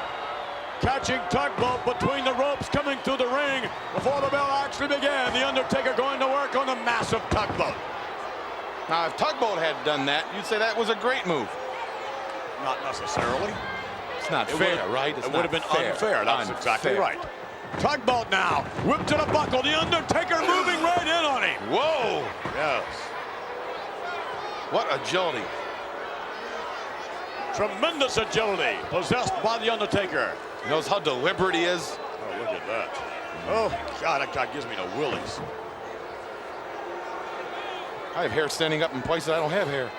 catching Tugboat between the ropes, coming through the ring. Before the bell actually began, the Undertaker going to work on the massive Tugboat. Now, if Tugboat had done that, you'd say that was a great move. Not necessarily. It's not fair, right? It would have been unfair. That's exactly right. Tugboat now, whipped to the buckle. The Undertaker moving right in on him. Whoa! Yes. What agility. Tremendous agility possessed by the Undertaker. He knows how deliberate he is. Oh, look at that. Oh, God, that guy gives me the willies. I have hair standing up in places I don't have hair.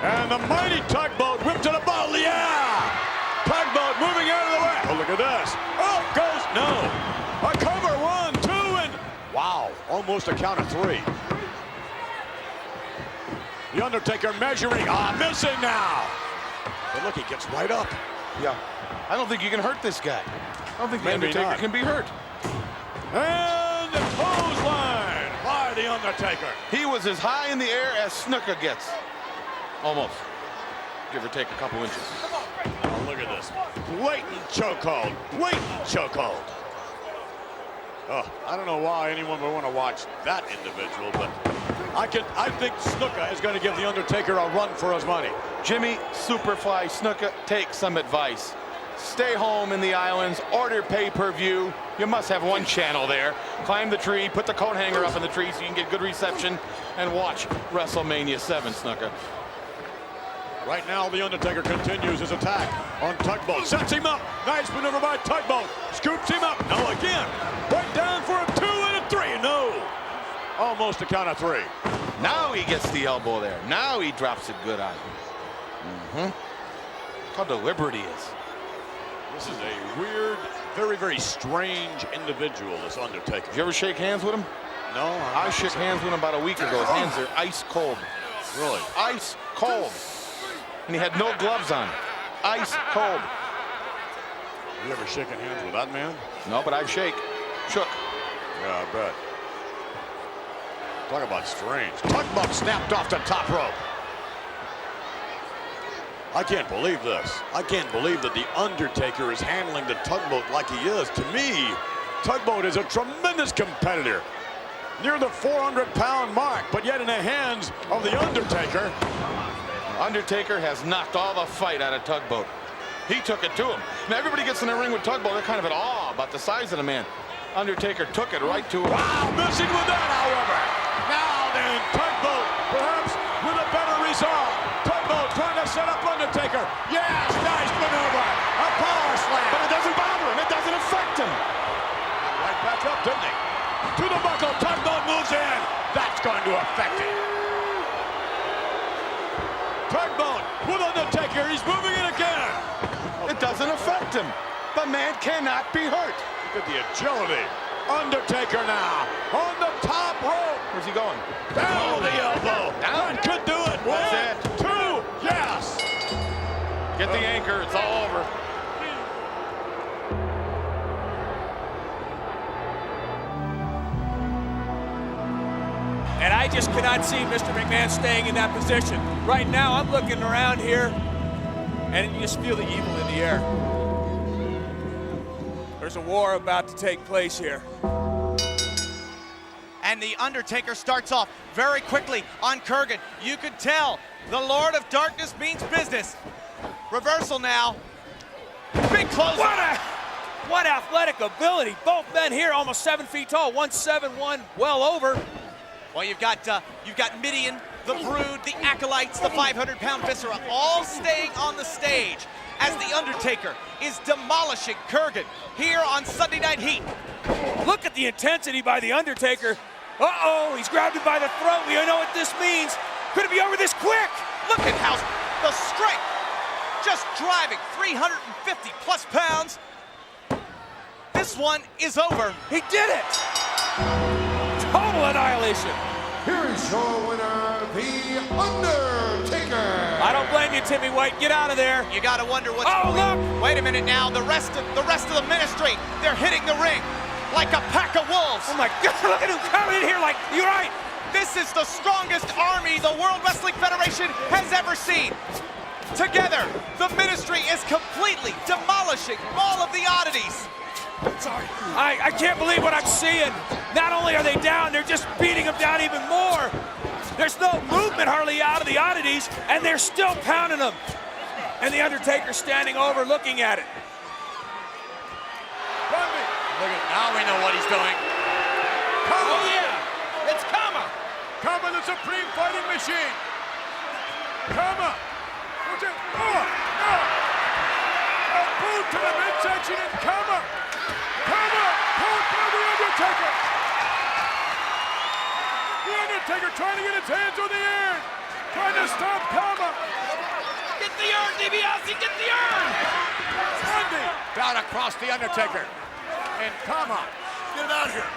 And the mighty Tugboat whipped to the bottle. Yeah! Tugboat moving out of the way. Oh, look at this. Oh, goes. No. A cover. 1, 2, and wow. Almost a count of 3. The Undertaker measuring. Missing now. But look, he gets right up. Yeah. I don't think you can hurt this guy. I don't think the Maybe Undertaker not. can be hurt. And the clothesline by the Undertaker. He was as high in the air as Snuka gets. Almost. Give or take a couple inches. Oh, look at this. Blatant chokehold. Blatant chokehold. Oh, I don't know why anyone would want to watch that individual, but I think Snuka is going to give the Undertaker a run for his money. Jimmy Superfly Snuka, take some advice. Stay home in the islands, order pay-per-view. You must have one channel there. Climb the tree, put the coat hanger up in the tree so you can get good reception, and watch WrestleMania 7, Snuka. Right now, the Undertaker continues his attack on Tugboat. Sets him up. Nice maneuver by Tugboat. Scoops him up. No, again. Right down for a 2 and a 3. No. Almost a count of 3. Now he gets the elbow there. Now he drops it good on him. How deliberate he is. This is a weird, very, very strange individual, this Undertaker. Did you ever shake hands with him? No. I shook hands with him about a week ago. His hands are ice cold. Really? Ice cold. And he had no gloves on. Ice cold. You ever shaken hands with that man? No, but I've shook. Yeah, I bet. Talk about strange. Tugboat snapped off the top rope. I can't believe this. I can't believe that the Undertaker is handling the Tugboat like he is. To me, Tugboat is a tremendous competitor. Near the 400-pound mark, but yet in the hands of the Undertaker. Undertaker has knocked all the fight out of Tugboat. He took it to him. Now everybody gets in the ring with Tugboat. They're kind of at awe about the size of the man. Undertaker took it right to him. Wow, missing with that, however. Now then, Tugboat, perhaps with a better resolve. Tugboat trying to set up Undertaker. Yes, nice maneuver. A power slam. But it doesn't bother him. It doesn't affect him. Right back up, didn't he? To the buckle, Tugboat moves in. That's going to affect him. Tugboat with Undertaker. He's moving in again. It doesn't affect him. The man cannot be hurt. Look at the agility. Undertaker now on the top rope. Where's he going? Down the elbow. Down. One could do it. That's it. 1, 2, yes. Get the anchor. It's all over. And I just cannot see Mr. McMahon staying in that position. Right now, I'm looking around here, and you just feel the evil in the air. There's a war about to take place here. And the Undertaker starts off very quickly on Kurgan. You could tell the Lord of Darkness means business. Reversal now. Big close. What athletic ability. Both men here almost 7 feet tall. 171, well over. Well, you've got Midian, the Brood, the Acolytes, the 500-pound Viscera, all staying on the stage as The Undertaker is demolishing Kurgan here on Sunday Night Heat. Look at the intensity by The Undertaker. Uh-oh, he's grabbed him by the throat. We don't know what this means. Could it be over this quick? Look at how the strength, just driving 350 plus pounds. This one is over. He did it. Total annihilation. Here is your winner, The Undertaker. I don't blame you, Timmy White. Get out of there. You gotta wonder what's look. Wait a minute now. The rest of the ministry, they're hitting the ring like a pack of wolves. Oh my God! Look at him coming in here like you're right. This is the strongest army the World Wrestling Federation has ever seen. Together, the ministry is completely demolishing all of the oddities. I can't believe what I'm seeing. Not only are they down, they're just beating them down even more. There's no movement hardly out of the oddities, and they're still pounding them. And the Undertaker standing over looking at it. Look at, now we know what he's doing. Oh yeah, it's Kama. Kama, the supreme fighting machine. Kama. What's it? A boot to the midsection and Kama. Kama, caught by the Undertaker. The Undertaker trying to get his hands on the urn. Trying to stop Kama. Get the urn, DiBiase, get the urn. Bundy down across the Undertaker. And Kama, get out here.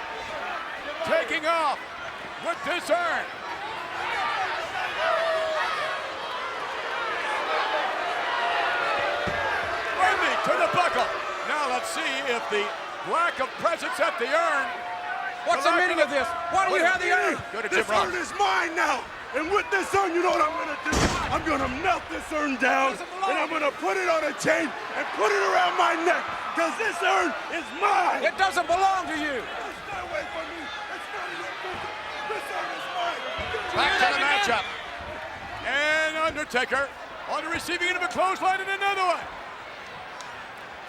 Taking off with this urn. Bundy to the buckle. Now let's see if the lack of presence at the urn. What's the meaning of this? Why do you have the urn? Go to Jim This Ross. urn is mine now. And with this urn, you know what I'm gonna do? I'm gonna melt this urn down, and I'm gonna put it on a chain and put it around my neck, because this urn is mine. It doesn't belong to you. Stay away from me. It's none of your business. This urn is mine. Back to the matchup. And Undertaker on the receiving end of a clothesline and another one.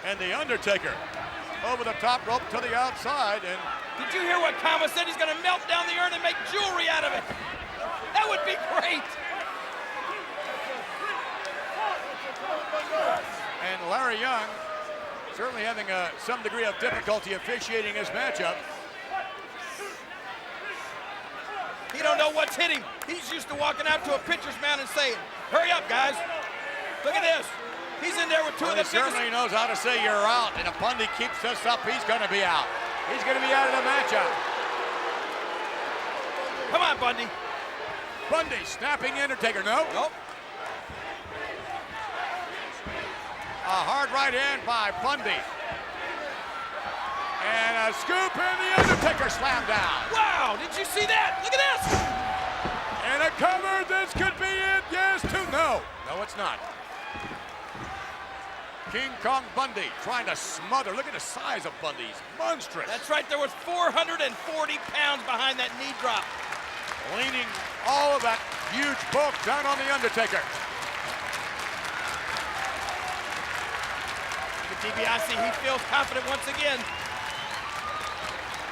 And the Undertaker over the top rope to the outside. And Did you hear what Kama said? He's gonna melt down the urn and make jewelry out of it. That would be great. And Larry Young certainly having some degree of difficulty officiating his matchup. He don't know what's hitting. He's used to walking out to a pitcher's mound and saying, hurry up, guys. Look at this. He's in there with two Well, of the he certainly knows how to say you're out, and if Bundy keeps this up, he's going to be out. He's going to be out of the matchup. Come on, Bundy. Bundy snapping the Undertaker. No. Nope. A hard right hand by Bundy. And a scoop, and the Undertaker slammed down. Wow, did you see that? Look at this. And a cover. This could be it. Yes, two. No. No, it's not. King Kong Bundy trying to smother. Look at the size of Bundy. He's monstrous. That's right, there was 440 pounds behind that knee drop. Leaning all of that huge bulk down on the Undertaker. Look at DiBiase, he feels confident once again.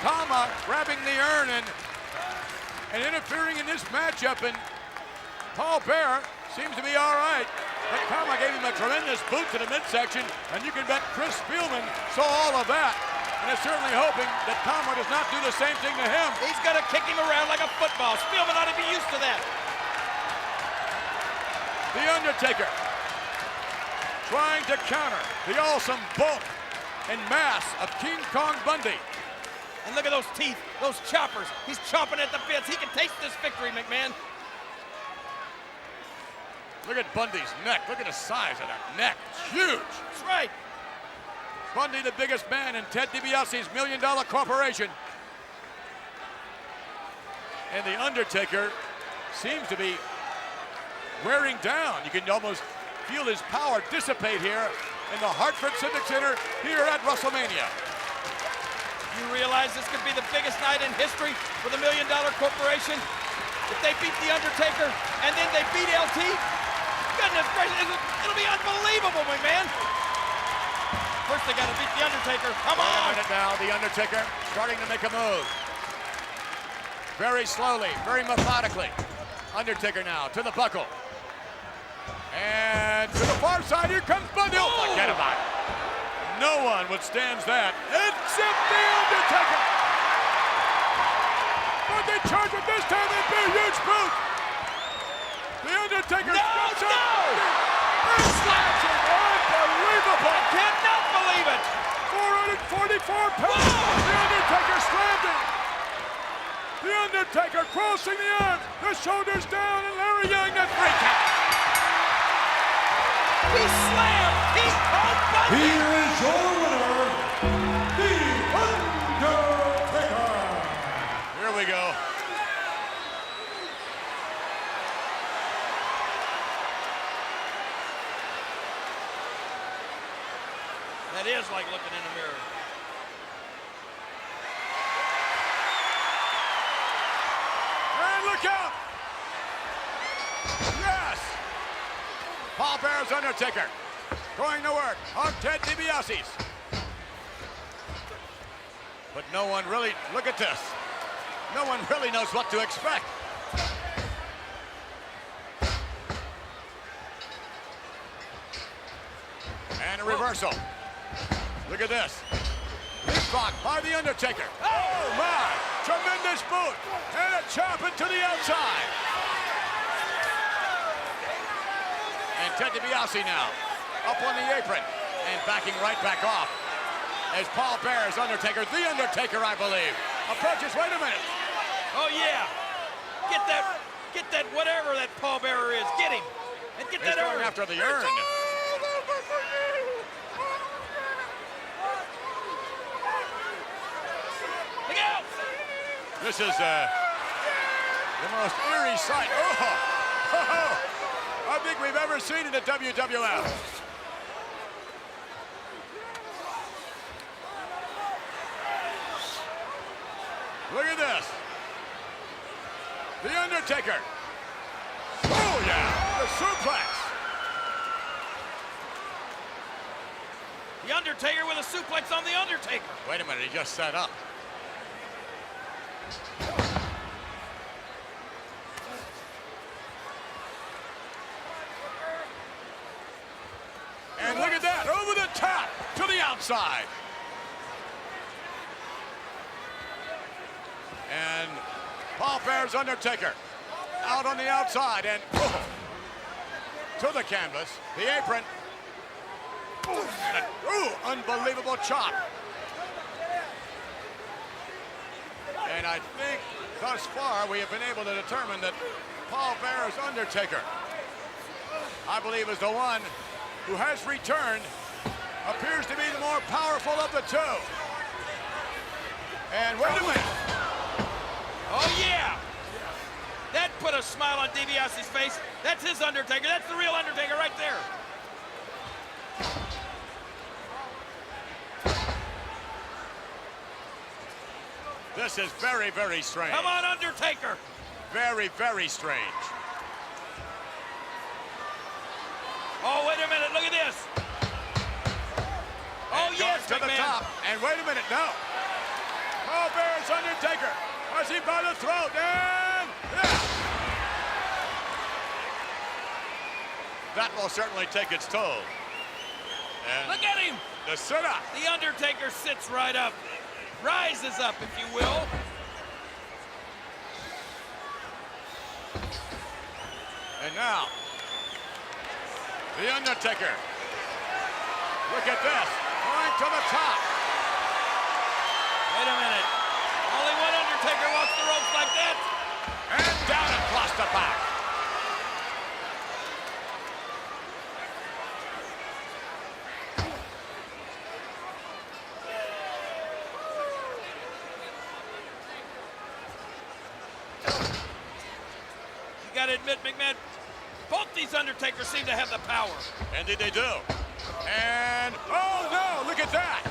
Kama grabbing the urn and interfering in this matchup, and Paul Bearer seems to be all right. But Kama gave him a tremendous boot to the midsection, and you can bet Chris Spielman saw all of that, and is certainly hoping that Kama does not do the same thing to him. He's gonna kick him around like a football. Spielman ought to be used to that. The Undertaker trying to counter the awesome bulk and mass of King Kong Bundy. And look at those teeth, those choppers. He's chomping at the bits. He can taste this victory, McMahon. Look at Bundy's neck. Look at the size of that neck. It's huge. That's right. Bundy, the biggest man in Ted DiBiase's $1 Million Corporation. And the Undertaker seems to be wearing down. You can almost feel his power dissipate here in the Hartford Civic Center here at WrestleMania. You realize this could be the biggest night in history for the $1 Million Corporation? If they beat The Undertaker and then they beat LT, goodness gracious, it'll be unbelievable, McMahon. First they gotta beat the Undertaker. Come Wait a on! minute now, the Undertaker starting to make a move. Very slowly, very methodically. Undertaker now to the buckle. And to the far side, here comes Bundle. Oh. Forget about it. No one withstands that except the Undertaker. But they charge with this time, it'd be a huge boot. The Undertaker steps up. And slaps it. Unbelievable. I cannot believe it. 444 pounds. The Undertaker slammed it. The Undertaker crossing the arms, the shoulders down, and Larry Young, the 3 count. He slammed. He caught Bundy. Here is your winner, The Undertaker. Here we go. That is like looking in the mirror. And look out! Yes! Paul Bearer's Undertaker going to work on Ted DiBiase's. But no one really, look at this. No one really knows what to expect. And a reversal. Look at this. Leapfrog by the Undertaker. Oh my! Tremendous boot. And a chop into the outside. And Ted DiBiase now up on the apron and backing right back off as Paul Bearer's Undertaker, the Undertaker, I believe, approaches. Wait a minute. Oh yeah. Get that whatever that Paul Bearer is. Get him. And get He's that going urn. after the urn. Look out. This is the most eerie sight. Oh, I think we've ever seen in the WWF. Look at this. The Undertaker. Oh, yeah. The suplex. The Undertaker with a suplex on the Undertaker. Wait a minute, he just set up. And look at that, over the top to the outside. And Paul Bearer's Undertaker out on the outside and to the canvas, the apron. Unbelievable chop. And I think thus far we have been able to determine that Paul Bearer's Undertaker, I believe, is the one who has returned, appears to be the more powerful of the two. And wait a minute. Oh yeah. That put a smile on DiBiase's face. That's his Undertaker. That's the real Undertaker right there. This is very, very strange. Come on, Undertaker. Very, very strange. Oh, wait a minute. Look at this. Oh, And yes, going to the McMahon. top. And wait a minute, no. Paul Bearer's Undertaker has him by the throat. And yeah. That will certainly take its toll. And Look at him. the sit-up. The Undertaker sits right up. Rises up, if you will. And now, the Undertaker. Look at this. Going to the top. Wait a minute. Only one Undertaker walks the ropes like that. And down across the back. You gotta admit, McMahon, both these Undertakers seem to have the power. Indeed they do. And, oh no, look at that.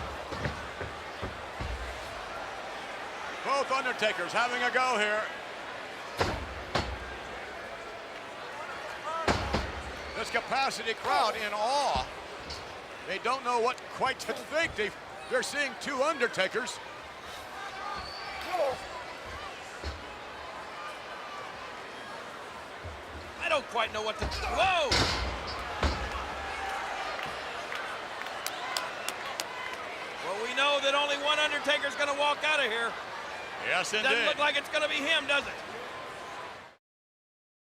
Both Undertakers having a go here. This capacity crowd in awe. They don't know what quite to think. They're seeing two Undertakers. I don't quite know what to do. Whoa! Well, we know that only one Undertaker's gonna walk out of here. Yes, indeed. Doesn't look like it's gonna be him, does it?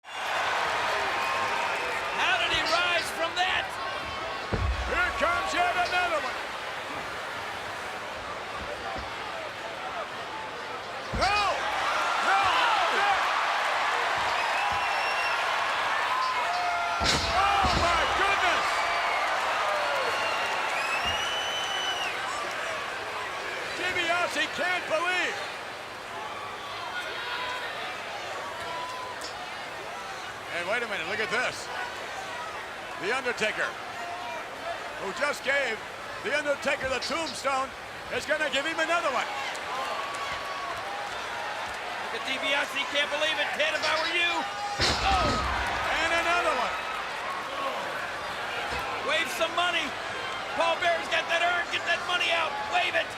How did he rise from that? Here comes yet another one. No! No! Oh, my goodness! DiBiase can't believe. And wait a minute, look at this. The Undertaker, who just gave the Undertaker the tombstone, is going to give him another one. Look at DiBiase, can't believe it. Ted, if I were you. Oh! And another one. Wave some money. Paul Bear's got that urn. Get that money out. Wave it.